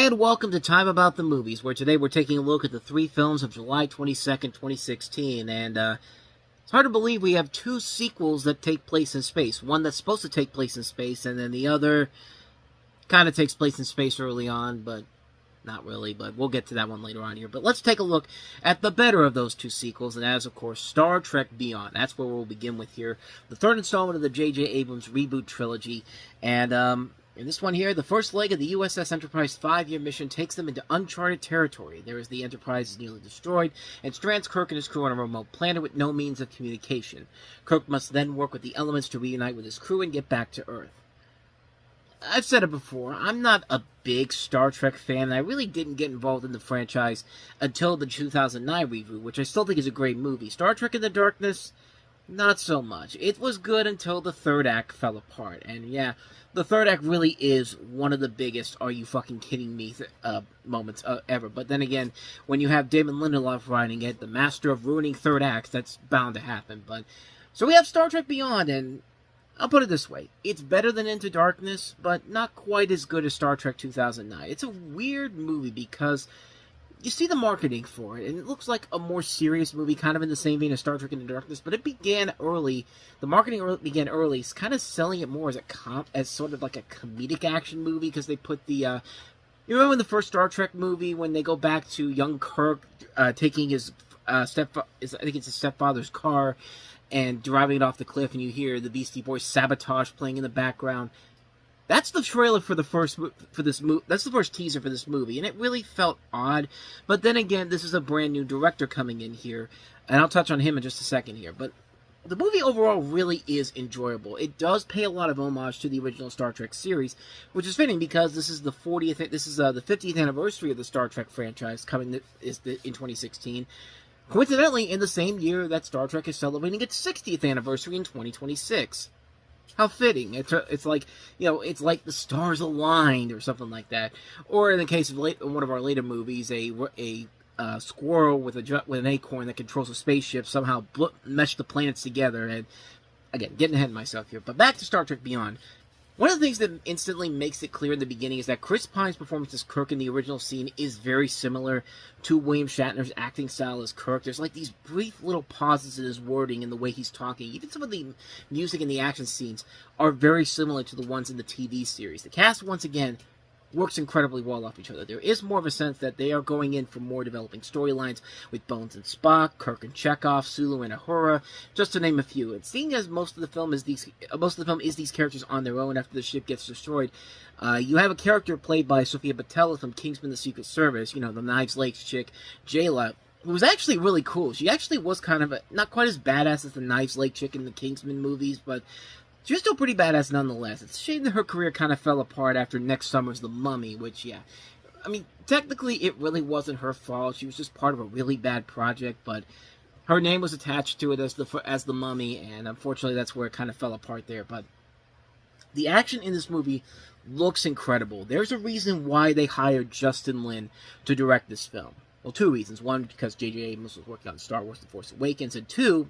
And welcome to Time About the Movies, where today we're taking a look at the three films of July 22nd, 2016, and it's hard to believe we have two sequels that take place in space. One that's supposed to take place in space, and then the other kind of takes place in space early on, but not really, but we'll get to that one later on here. But let's take a look at the better of those two sequels, and that is, of course, Star Trek Beyond. That's where we'll begin with here. The third installment of the J.J. Abrams reboot trilogy, and in this one here, the first leg of the USS Enterprise 5-year mission takes them into uncharted territory. There is the Enterprise is nearly destroyed, and strands Kirk and his crew on a remote planet with no means of communication. Kirk must then work with the elements to reunite with his crew and get back to Earth. I've said it before, I'm not a big Star Trek fan, and I really didn't get involved in the franchise until the 2009 reboot, which I still think is a great movie. Star Trek in the Darkness, not so much. It was good until the third act fell apart, and yeah, the third act really is one of the biggest "are you fucking kidding me" moments ever. But then again, when you have Damon Lindelof writing it, the master of ruining third acts, that's bound to happen. But so we have Star Trek Beyond, and I'll put it this way. It's better than Into Darkness, but not quite as good as Star Trek 2009. It's a weird movie because you see the marketing for it, and it looks like a more serious movie, kind of in the same vein as Star Trek Into Darkness, but it began early. The marketing began early, it's kind of selling it more as sort of like a comedic action movie, because they put the, you remember in the first Star Trek movie, when they go back to young Kirk, taking his, I think it's his stepfather's car, and driving it off the cliff, and you hear the Beastie Boys Sabotage playing in the background. That's the trailer for this movie. That's the first teaser for this movie, and it really felt odd. But then again, this is a brand new director coming in here, and I'll touch on him in just a second here. But the movie overall really is enjoyable. It does pay a lot of homage to the original Star Trek series, which is fitting because this is the 50th anniversary of the Star Trek franchise coming in 2016. Coincidentally, in the same year that Star Trek is celebrating its 60th anniversary in 2026. How fitting. It's like, you know, it's like the stars aligned or something like that. Or in the case of one of our later movies, a squirrel with an acorn that controls a spaceship somehow meshed the planets together. And again, getting ahead of myself here. But back to Star Trek Beyond. One of the things that instantly makes it clear in the beginning is that Chris Pine's performance as Kirk in the original scene is very similar to William Shatner's acting style as Kirk. There's like these brief little pauses in his wording and the way he's talking. Even some of the music and the action scenes are very similar to the ones in the TV series. The cast, once again, works incredibly well off each other. There is more of a sense that they are going in for more developing storylines with Bones and Spock, Kirk and Chekhov, Sulu and Uhura, just to name a few. And seeing as most of the film is these characters on their own after the ship gets destroyed, you have a character played by Sophia Boutella from Kingsman: The Secret Service, you know, the Knives Lakes chick, Jayla, who was actually really cool. She actually was kind of not quite as badass as the Knives Lake chick in the Kingsman movies, but she was still pretty badass nonetheless. It's a shame that her career kind of fell apart after next summer's The Mummy, which, yeah, I mean, technically it really wasn't her fault. She was just part of a really bad project, but her name was attached to it as the Mummy, and unfortunately that's where it kind of fell apart there. But the action in this movie looks incredible. There's a reason why they hired Justin Lin to direct this film. Well, two reasons. One, because J.J. Abrams was working on Star Wars: The Force Awakens, and two,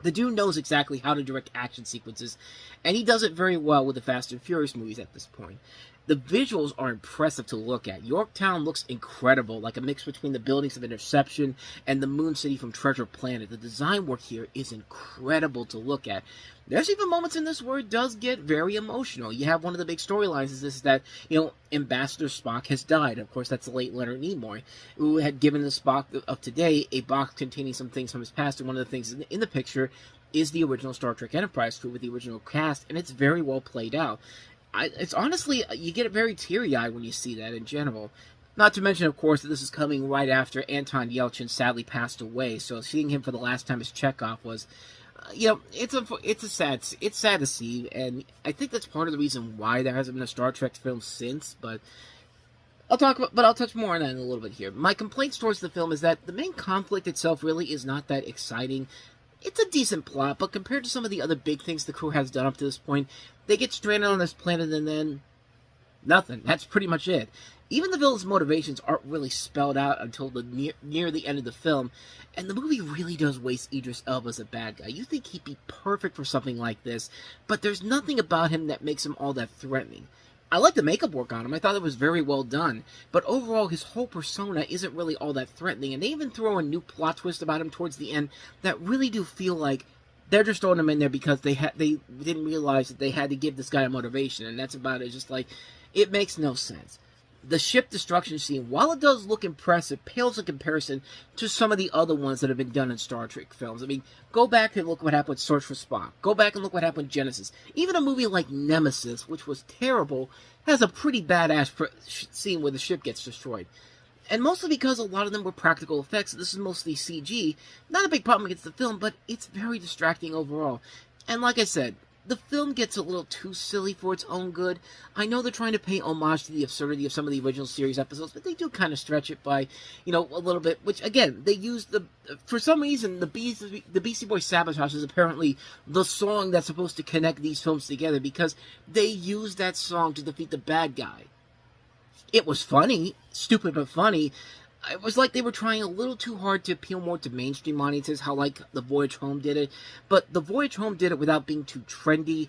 the dude knows exactly how to direct action sequences, and he does it very well with the Fast and Furious movies at this point. The visuals are impressive to look at. Yorktown looks incredible, like a mix between the buildings of Interception and the Moon City from Treasure Planet. The design work here is incredible to look at. There's even moments in this where it does get very emotional. You have one of the big storylines is that, you know, Ambassador Spock has died. Of course, that's the late Leonard Nimoy, who had given the Spock of today a box containing some things from his past, and one of the things in the picture is the original Star Trek Enterprise crew with the original cast, and it's very well played out. It's honestly, you get very teary-eyed when you see that in general. Not to mention, of course, that this is coming right after Anton Yelchin sadly passed away, so seeing him for the last time as Chekhov was, you know, it's sad to see, and I think that's part of the reason why there hasn't been a Star Trek film since, but I'll touch more on that in a little bit here. My complaints towards the film is that the main conflict itself really is not that exciting. It's a decent plot, but compared to some of the other big things the crew has done up to this point, they get stranded on this planet and then nothing. That's pretty much it. Even the villain's motivations aren't really spelled out until near the end of the film, and the movie really does waste Idris Elba as a bad guy. You think he'd be perfect for something like this, but there's nothing about him that makes him all that threatening. I like the makeup work on him. I thought it was very well done. But overall, his whole persona isn't really all that threatening. And they even throw a new plot twist about him towards the end that really do feel like they're just throwing him in there because they didn't realize that they had to give this guy a motivation. And that's about it. Just like, it makes no sense. The ship destruction scene, while it does look impressive, pales in comparison to some of the other ones that have been done in Star Trek films. I mean, go back and look what happened with Search for Spock. Go back and look what happened with Genesis. Even a movie like Nemesis, which was terrible, has a pretty badass scene where the ship gets destroyed. And mostly because a lot of them were practical effects. This is mostly CG. Not a big problem against the film, but it's very distracting overall. And like I said, the film gets a little too silly for its own good. I know they're trying to pay homage to the absurdity of some of the original series episodes, but they do kind of stretch it by, a little bit, which, again, they use for some reason, the Beastie Boys Sabotage is apparently the song that's supposed to connect these films together, because they use that song to defeat the bad guy. It was funny, stupid but funny. It was like they were trying a little too hard to appeal more to mainstream audiences, how like The Voyage Home did it. But The Voyage Home did it without being too trendy.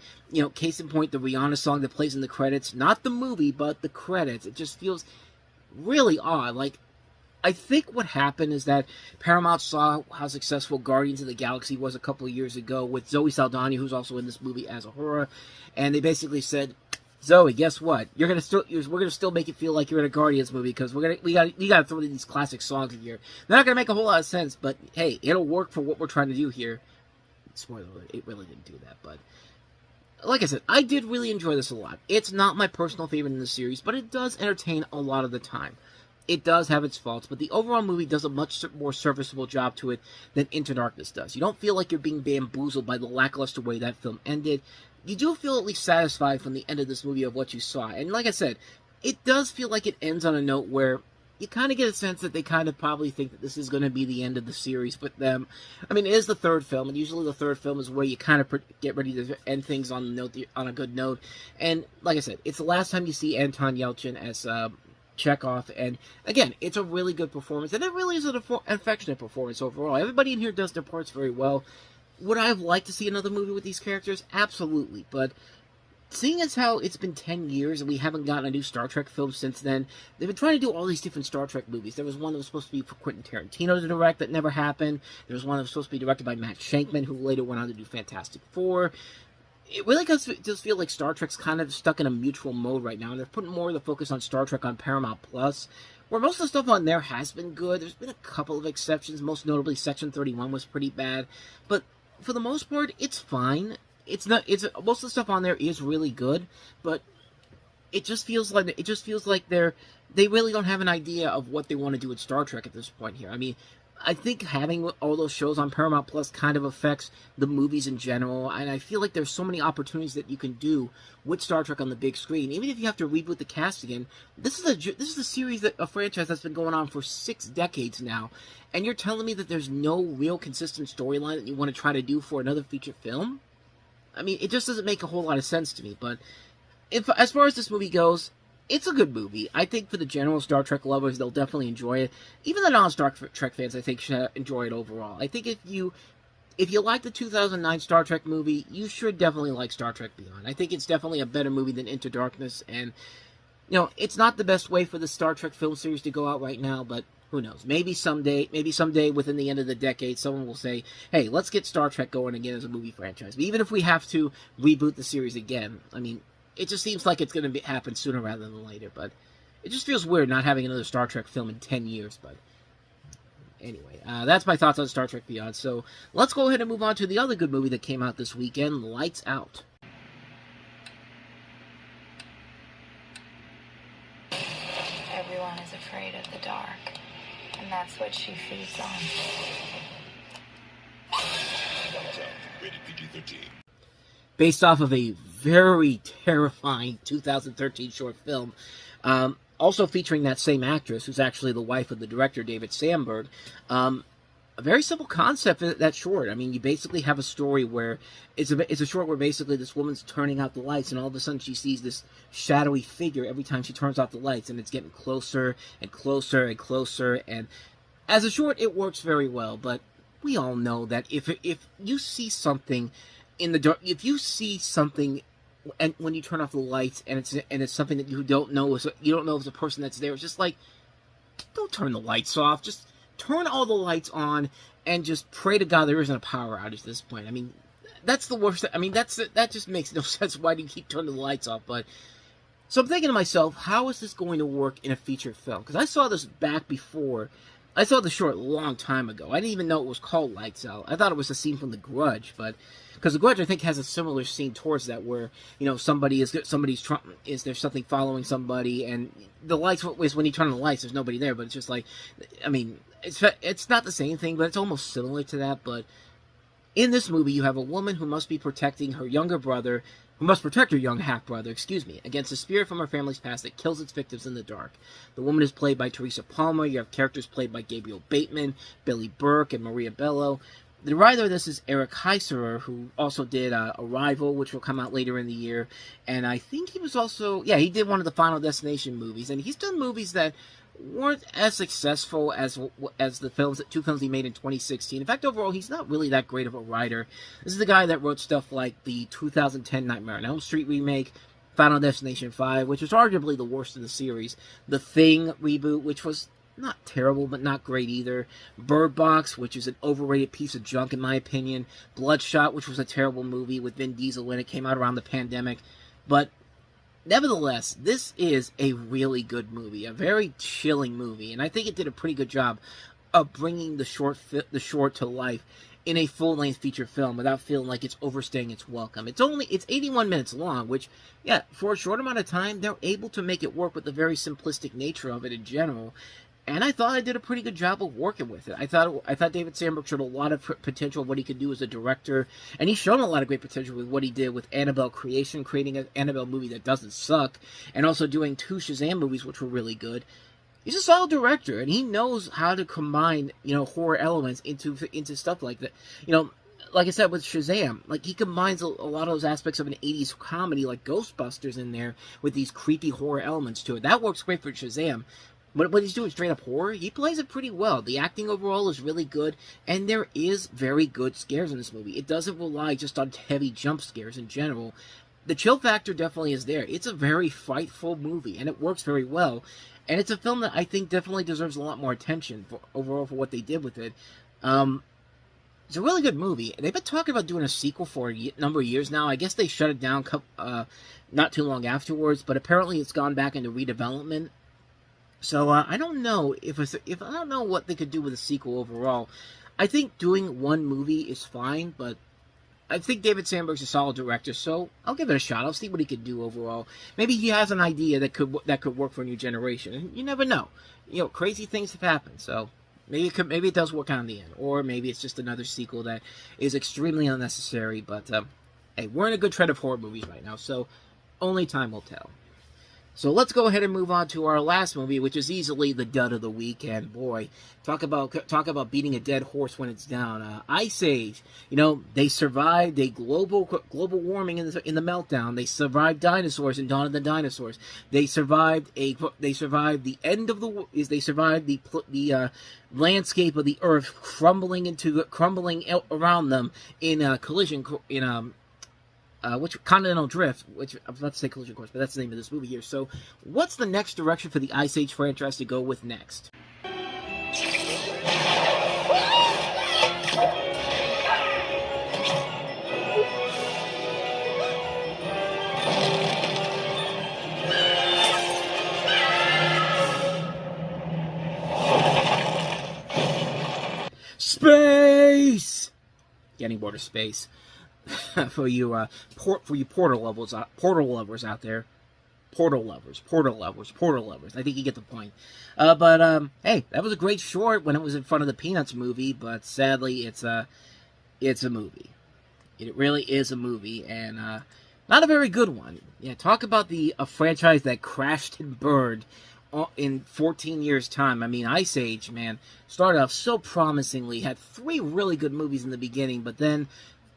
Case in point, the Rihanna song that plays in the credits. Not the movie, but the credits. It just feels really odd. Like, I think what happened is that Paramount saw how successful Guardians of the Galaxy was a couple of years ago with Zoe Saldana, who's also in this movie as Uhura. And they basically said, Zoe, guess what? We're gonna still make it feel like you're in a Guardians movie, because we gotta throw in these classic songs in here. They're not gonna make a whole lot of sense, but hey, it'll work for what we're trying to do here. Spoiler alert, it really didn't do that, but like I said, I did really enjoy this a lot. It's not my personal favorite in the series, but it does entertain a lot of the time. It does have its faults, but the overall movie does a much more serviceable job to it than Into Darkness does. You don't feel like you're being bamboozled by the lackluster way that film ended. You do feel at least satisfied from the end of this movie of what you saw. And like I said, it does feel like it ends on a note where you kind of get a sense that they kind of probably think that this is going to be the end of the series with them. I mean, it is the third film, and usually the third film is where you kind of get ready to end things on a good note. And like I said, it's the last time you see Anton Yelchin as Chekhov, and again, it's a really good performance, and it really is an affectionate performance overall. Everybody in here does their parts very well. Would I have liked to see another movie with these characters? Absolutely, but seeing as how it's been 10 years and we haven't gotten a new Star Trek film since then, they've been trying to do all these different Star Trek movies. There was one that was supposed to be for Quentin Tarantino to direct that never happened. There was one that was supposed to be directed by Matt Shankman, who later went on to do Fantastic Four. It really does feel like Star Trek's kind of stuck in a mutual mode right now, and they're putting more of the focus on Star Trek on Paramount Plus, where most of the stuff on there has been good. There's been a couple of exceptions, most notably Section 31 was pretty bad, but for the most part, it's fine. Most of the stuff on there is really good, but it just feels like they really don't have an idea of what they want to do with Star Trek at this point here. I mean, I think having all those shows on Paramount Plus kind of affects the movies in general, and I feel like there's so many opportunities that you can do with Star Trek on the big screen. Even if you have to reboot the cast again, this is a series a franchise that's been going on for 6 decades now, and you're telling me that there's no real consistent storyline that you want to try to do for another feature film? I mean, it just doesn't make a whole lot of sense to me. But as far as this movie goes, it's a good movie. I think for the general Star Trek lovers, they'll definitely enjoy it. Even the non-Star Trek fans, I think, should enjoy it overall. I think if you like the 2009 Star Trek movie, you should definitely like Star Trek Beyond. I think it's definitely a better movie than Into Darkness, and it's not the best way for the Star Trek film series to go out right now, but who knows? Maybe someday within the end of the decade, someone will say, hey, let's get Star Trek going again as a movie franchise. But even if we have to reboot the series again, I mean, it just seems like it's going to happen sooner rather than later, but it just feels weird not having another Star Trek film in 10 years, but anyway, that's my thoughts on Star Trek Beyond. So let's go ahead and move on to the other good movie that came out this weekend, Lights Out. Everyone is afraid of the dark, and that's what she feeds on. Lights Out, rated PG-13. Based off of a very terrifying 2013 short film, also featuring that same actress, who's actually the wife of the director, David Sandberg. A very simple concept, that short. I mean, you basically have a story where it's a short where basically this woman's turning out the lights, and all of a sudden she sees this shadowy figure every time she turns out the lights, and it's getting closer and closer and closer. And as a short, it works very well, but we all know that if you see something in the dark, if you see something and when you turn off the lights, and it's something that you don't know if it's a person that's there. It's just like, don't turn the lights off. Just turn all the lights on and just pray to God there isn't a power outage at this point. I mean, that's the worst. I mean, that just makes no sense. Why do you keep turning the lights off? But so I'm thinking to myself, how is this going to work in a feature film? Because I saw this back before. I saw the short a long time ago. I didn't even know it was called Lights Out. I thought it was a scene from The Grudge, but because The Grudge, I think, has a similar scene towards that, where there's something following somebody, and the lights is when you turn on the lights, there's nobody there, but it's just like, I mean, it's not the same thing, but it's almost similar to that. But in this movie, you have a woman who must be protecting her younger brother, who must protect her young half-brother, against a spirit from her family's past that kills its victims in the dark. The woman is played by Teresa Palmer. You have characters played by Gabriel Bateman, Billy Burke, and Maria Bello. The writer of this is Eric Heiserer, who also did Arrival, which will come out later in the year. And I think he was also, he did one of the Final Destination movies. And he's done movies that weren't as successful as the two films he made in 2016. In fact, overall, he's not really that great of a writer. This is the guy that wrote stuff like the 2010 Nightmare on Elm Street remake, Final Destination 5, which was arguably the worst in the series, The Thing reboot, which was not terrible, but not great either, Bird Box, which is an overrated piece of junk in my opinion, Bloodshot, which was a terrible movie with Vin Diesel in it, came out around the pandemic, but nevertheless, this is a really good movie, a very chilling movie, and I think it did a pretty good job of bringing the short to life in a full-length feature film without feeling like it's overstaying its welcome. It's 81 minutes long, which, for a short amount of time, they're able to make it work with the very simplistic nature of it in general. And I thought I did a pretty good job of working with it. I thought David Sandberg showed a lot of potential of what he could do as a director, and he's shown a lot of great potential with what he did with Annabelle Creation, creating an Annabelle movie that doesn't suck, and also doing 2 Shazam movies, which were really good. He's a solid director, and he knows how to combine, horror elements into stuff like that. Like I said with Shazam, like he combines a lot of those aspects of an 80s comedy like Ghostbusters in there with these creepy horror elements to it. That works great for Shazam. But when he's doing straight-up horror, he plays it pretty well. The acting overall is really good, and there is very good scares in this movie. It doesn't rely just on heavy jump scares in general. The chill factor definitely is there. It's a very frightful movie, and it works very well. And it's a film that I think definitely deserves a lot more attention overall for what they did with it. It's a really good movie. They've been talking about doing a sequel for a number of years now. I guess they shut it down not too long afterwards, but apparently it's gone back into redevelopment. So I don't know if I don't know what they could do with a sequel overall. I think doing one movie is fine, but I think David Sandberg's a solid director, so I'll give it a shot. I'll see what he could do overall. Maybe he has an idea that could work for a new generation. And you never know. Crazy things have happened, so maybe it does work out in the end, or maybe it's just another sequel that is extremely unnecessary. But hey, we're in a good trend of horror movies right now, so only time will tell. So let's go ahead and move on to our last movie, which is easily the dud of the week. And boy, talk about beating a dead horse when it's down. Ice Age. They survived a global warming in the meltdown. They survived dinosaurs in Dawn of the Dinosaurs. They survived the landscape of the Earth crumbling around them in a collision which Continental Drift, which I was about to say Collision Course, but that's the name of this movie here. So, what's the next direction for the Ice Age franchise to go with next? Space! Getting bored of space. For you portal lovers out there. Portal lovers. I think you get the point. But hey, that was a great short when it was in front of the Peanuts movie, but sadly it's a movie. It really is a movie, and not a very good one. Yeah, talk about a franchise that crashed and burned in 14 years' time. I mean, Ice Age, man, started off so promisingly, had 3 really good movies in the beginning, but then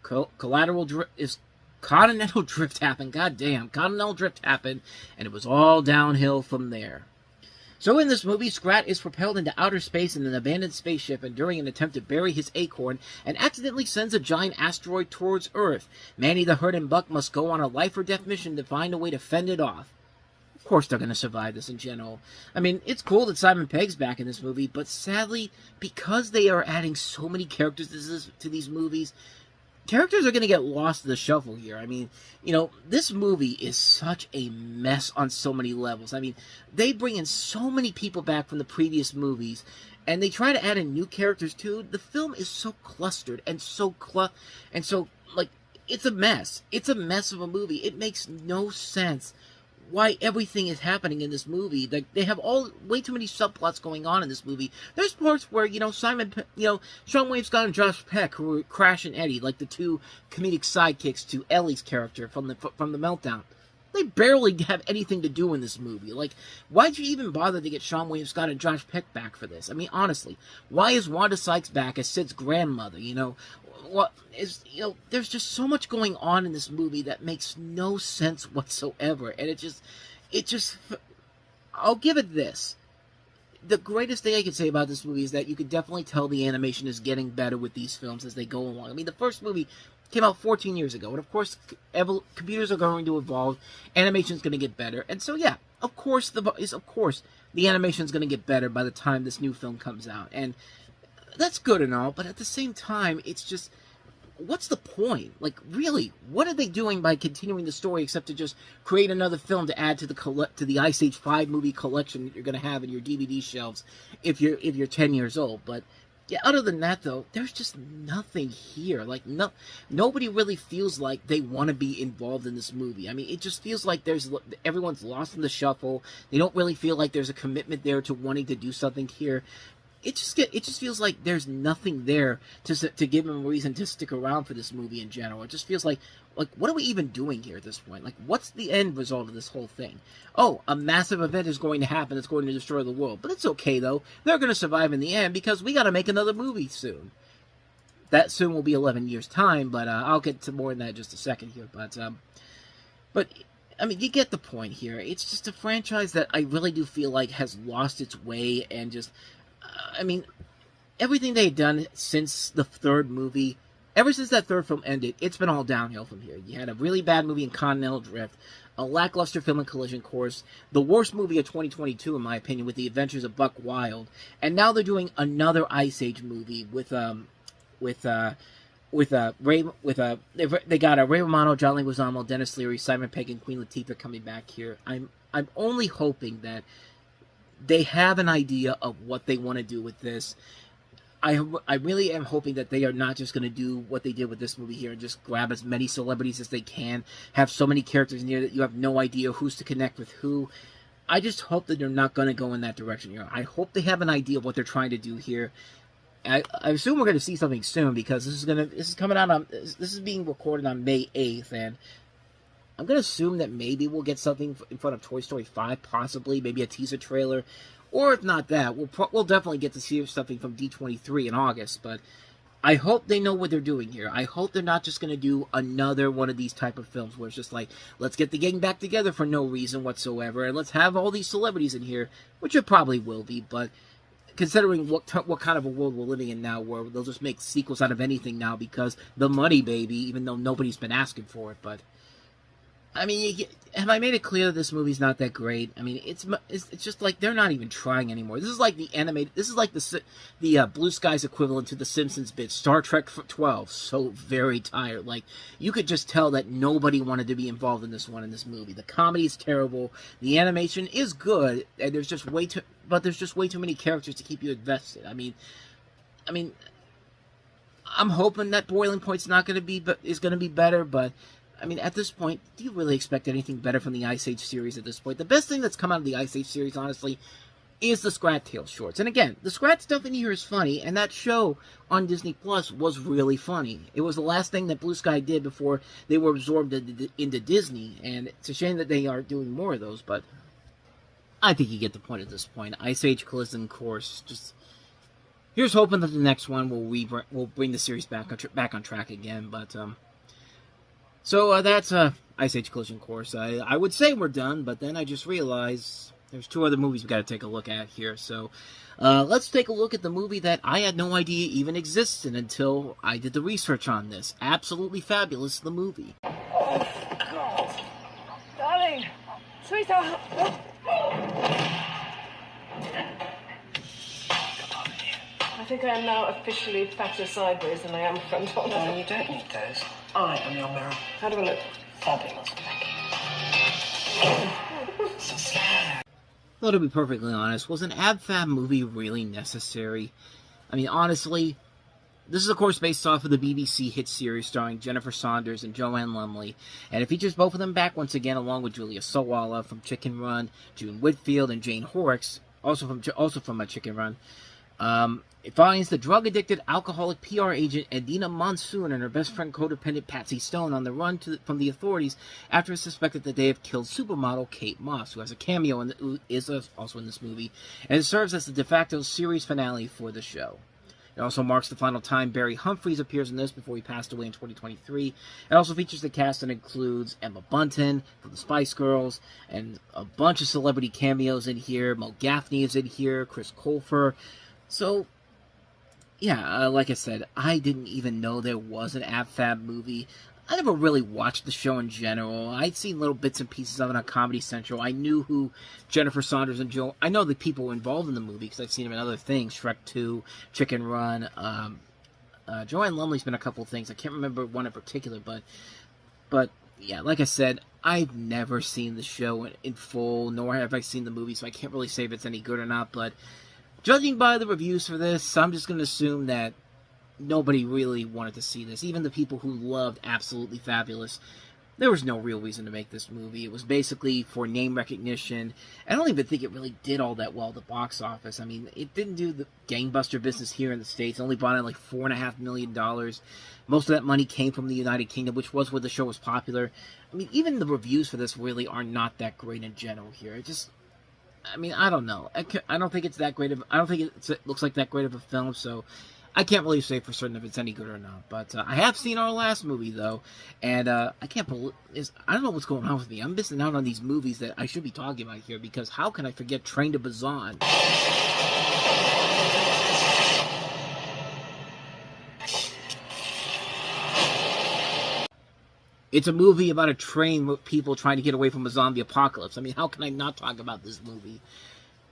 Continental Drift happened. God damn, Continental Drift happened, and it was all downhill from there. So in this movie, Scrat is propelled into outer space in an abandoned spaceship and during an attempt to bury his acorn and accidentally sends a giant asteroid towards Earth. Manny the Herd and Buck must go on a life-or-death mission to find a way to fend it off. Of course they're going to survive this in general. I mean, it's cool that Simon Pegg's back in this movie, but sadly, because they are adding so many characters to these movies, characters are going to get lost in the shuffle here. I mean, this movie is such a mess on so many levels. I mean, they bring in so many people back from the previous movies, and they try to add in new characters too. The film is so clustered and it's a mess. It's a mess of a movie. It makes no sense why everything is happening in this movie. Like, they have way too many subplots going on in this movie. There's parts where, Sean William Scott and Josh Peck, who are Crash and Eddie, like the two comedic sidekicks to Ellie's character from the Meltdown. They barely have anything to do in this movie. Like, why'd you even bother to get Sean William Scott and Josh Peck back for this? I mean, honestly, why is Wanda Sykes back as Sid's grandmother, there's just so much going on in this movie that makes no sense whatsoever, and I'll give it this. The greatest thing I can say about this movie is that you can definitely tell the animation is getting better with these films as they go along. I mean, the first movie came out 14 years ago, and of course, computers are going to evolve, animation's going to get better, and so yeah, of course, the animation's going to get better by the time this new film comes out, and that's good and all, but at the same time, it's just, what's the point? Like, really, what are they doing by continuing the story except to just create another film to add to the Ice Age 5 movie collection that you're going to have in your DVD shelves if you're 10 years old? But yeah, other than that, though, there's just nothing here. Like, nobody really feels like they want to be involved in this movie. I mean, it just feels like everyone's lost in the shuffle. They don't really feel like there's a commitment there to wanting to do something here. It just feels like there's nothing there to give them a reason to stick around for this movie in general. It just feels like what are we even doing here at this point? Like, what's the end result of this whole thing? Oh, a massive event is going to happen that's going to destroy the world. But it's okay, though. They're going to survive in the end because we got to make another movie soon. That soon will be 11 years' time, but I'll get to more than that in just a second here. But I mean, you get the point here. It's just a franchise that I really do feel like has lost its way and just... I mean, everything they've done since the third movie, ever since that third film ended, it's been all downhill from here. You had a really bad movie in Continental Drift, a lackluster film in Collision Course, the worst movie of 2022, in my opinion, with The Adventures of Buck Wild, and now they're doing another Ice Age movie they got Ray Romano, John Leguizamo, Dennis Leary, Simon Pegg, and Queen Latifah coming back here. I'm only hoping that they have an idea of what they want to do with this. I really am hoping that they are not just going to do what they did with this movie here and just grab as many celebrities as they can, have so many characters in here that you have no idea who's to connect with who. I just hope that they're not going to go in that direction here. I hope they have an idea of what they're trying to do here. I assume we're going to see something soon because this is being recorded on May 8th, and I'm going to assume that maybe we'll get something in front of Toy Story 5, possibly, maybe a teaser trailer, or if not that, we'll definitely get to see something from D23 in August, but I hope they know what they're doing here. I hope they're not just going to do another one of these type of films where it's just like, let's get the gang back together for no reason whatsoever, and let's have all these celebrities in here, which it probably will be, but considering what kind of a world we're living in now, where they'll just make sequels out of anything now because the money, baby, even though nobody's been asking for it, but... I mean, have I made it clear that this movie's not that great? I mean, it's just like they're not even trying anymore. This is like the Blue Skies equivalent to the Simpsons bit, Star Trek 12. So very tired. Like, you could just tell that nobody wanted to be involved in this movie. The comedy is terrible. The animation is good, and there's just way too many characters to keep you invested. I mean, I'm hoping that Boiling Point's going to be better, but. I mean, at this point, do you really expect anything better from the Ice Age series at this point? The best thing that's come out of the Ice Age series, honestly, is the Scrat Tales shorts. And again, the Scrat stuff in here is funny, and that show on Disney Plus was really funny. It was the last thing that Blue Sky did before they were absorbed into Disney, and it's a shame that they are doing more of those, but I think you get the point at this point. Ice Age Collision Course, just... Here's hoping that the next one will bring the series back on track again, but... So that's Ice Age Collision Course. I would say we're done, but then I just realized there's two other movies we got to take a look at here. So let's take a look at the movie that I had no idea even existed until I did the research on this. Absolutely Fabulous, the movie. Oh, God. Darling. Sweetheart. I think I am now officially fatter sideways than I am front on. No, you don't need those. I am your mirror. How do I look? Fabulous. So sad. Though, to be perfectly honest, was an ab-fab movie really necessary? I mean, honestly, this is, of course, based off of the BBC hit series starring Jennifer Saunders and Joanne Lumley, and it features both of them back once again, along with Julia Sawalha from Chicken Run, June Whitfield, and Jane Horrocks, also from a Chicken Run. It finds the drug-addicted, alcoholic PR agent Edina Monsoon and her best friend codependent Patsy Stone on the run from the authorities after it's suspected that they have killed supermodel Kate Moss, who has a cameo who is also in this movie, and it serves as the de facto series finale for the show. It also marks the final time Barry Humphries appears in this before he passed away in 2023. It also features the cast that includes Emma Bunton from the Spice Girls, and a bunch of celebrity cameos in here. Mo Gaffney is in here, Chris Colfer. So, yeah, like I said, I didn't even know there was an ab-fab movie. I never really watched the show in general. I'd seen little bits and pieces of it on Comedy Central. I knew who Jennifer Saunders and Joe... I know the people involved in the movie because I've seen them in other things. Shrek 2, Chicken Run. Joanne Lumley's been a couple things. I can't remember one in particular, but yeah, like I said, I've never seen the show in full, nor have I seen the movie, so I can't really say if it's any good or not, but judging by the reviews for this, I'm just going to assume that nobody really wanted to see this. Even the people who loved Absolutely Fabulous, there was no real reason to make this movie. It was basically for name recognition. I don't even think it really did all that well at the box office. I mean, it didn't do the gangbuster business here in the States. It only brought in like $4.5 million. Most of that money came from the United Kingdom, which was where the show was popular. I mean, even the reviews for this really are not that great in general here. It just... I mean, I don't know. I don't think it's that great of... I don't think it looks like that great of a film, so I can't really say for certain if it's any good or not. But I have seen our last movie, though, and I can't believe... I don't know what's going on with me. I'm missing out on these movies that I should be talking about here, because how can I forget Train to Busan? It's a movie about a train with people trying to get away from a zombie apocalypse. I mean, how can I not talk about this movie?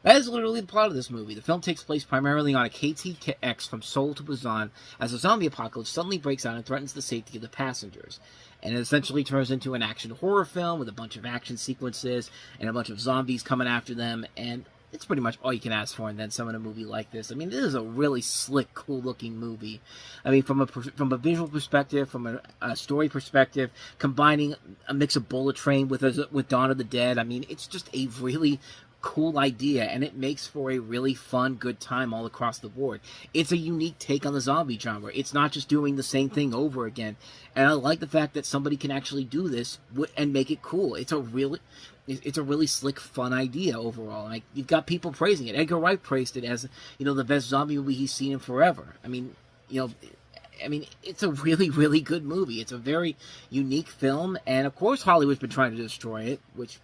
That is literally the plot of this movie. The film takes place primarily on a KTX from Seoul to Busan as a zombie apocalypse suddenly breaks out and threatens the safety of the passengers. And it essentially turns into an action horror film with a bunch of action sequences and a bunch of zombies coming after them, and it's pretty much all you can ask for in then some in a movie like this. I mean, this is a really slick, cool-looking movie. I mean, from a visual perspective, from a story perspective, combining a mix of Bullet Train with Dawn of the Dead, I mean, it's just a really cool idea, and it makes for a really fun, good time all across the board. It's a unique take on the zombie genre. It's not just doing the same thing over again. And I like the fact that somebody can actually do this and make it cool. It's a really slick, fun idea overall. Like, you've got people praising it. Edgar Wright praised it as, the best zombie movie he's seen in forever. I mean, it's a really, really good movie. It's a very unique film, and of course Hollywood's been trying to destroy it, which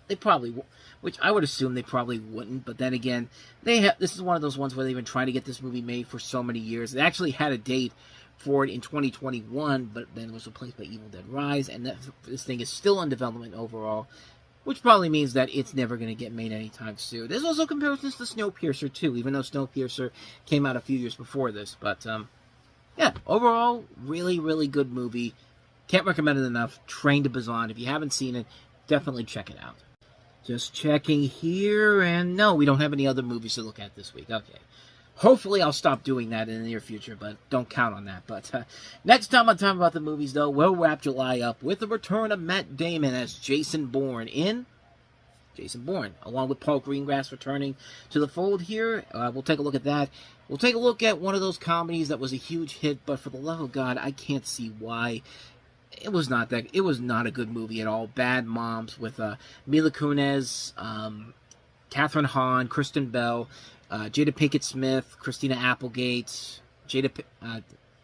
I would assume they probably wouldn't, but then again, this is one of those ones where they've been trying to get this movie made for so many years. They actually had a date for it in 2021, but then it was replaced by Evil Dead Rise, and this thing is still in development overall, which probably means that it's never going to get made anytime soon. There's also comparisons to Snowpiercer, too, even though Snowpiercer came out a few years before this, but, yeah, overall, really, really good movie. Can't recommend it enough. Train to Busan. If you haven't seen it, definitely check it out. Just checking here, and no, we don't have any other movies to look at this week. Okay. Hopefully I'll stop doing that in the near future, but don't count on that. But next time I'm talking about the movies, though, we'll wrap July up with the return of Matt Damon as Jason Bourne in Jason Bourne, along with Paul Greengrass returning to the fold here. We'll take a look at that. We'll take a look at one of those comedies that was a huge hit, but for the love of God, I can't see why. It was not a good movie at all. Bad Moms with Mila Kunis, Catherine Hahn, Kristen Bell, Jada Pinkett Smith, Christina Applegate, I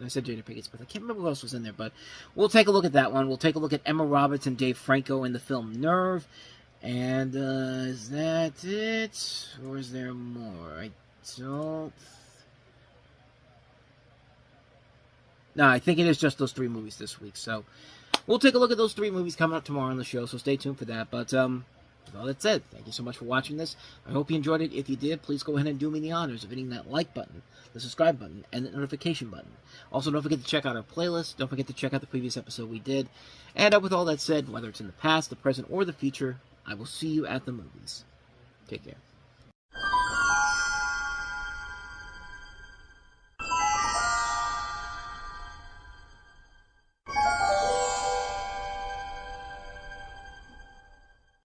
said Jada Pinkett Smith. I can't remember who else was in there, but we'll take a look at that one. We'll take a look at Emma Roberts and Dave Franco in the film Nerve. And, is that it? Or is there more? I don't... No, I think it is just those 3 movies this week. So, we'll take a look at those 3 movies coming up tomorrow on the show, so stay tuned for that. But, with all that said, thank you so much for watching this. I hope you enjoyed it. If you did, please go ahead and do me the honors of hitting that like button, the subscribe button, and the notification button. Also, don't forget to check out our playlist. Don't forget to check out the previous episode we did. And with all that said, whether it's in the past, the present, or the future, I will see you at the movies. Take care.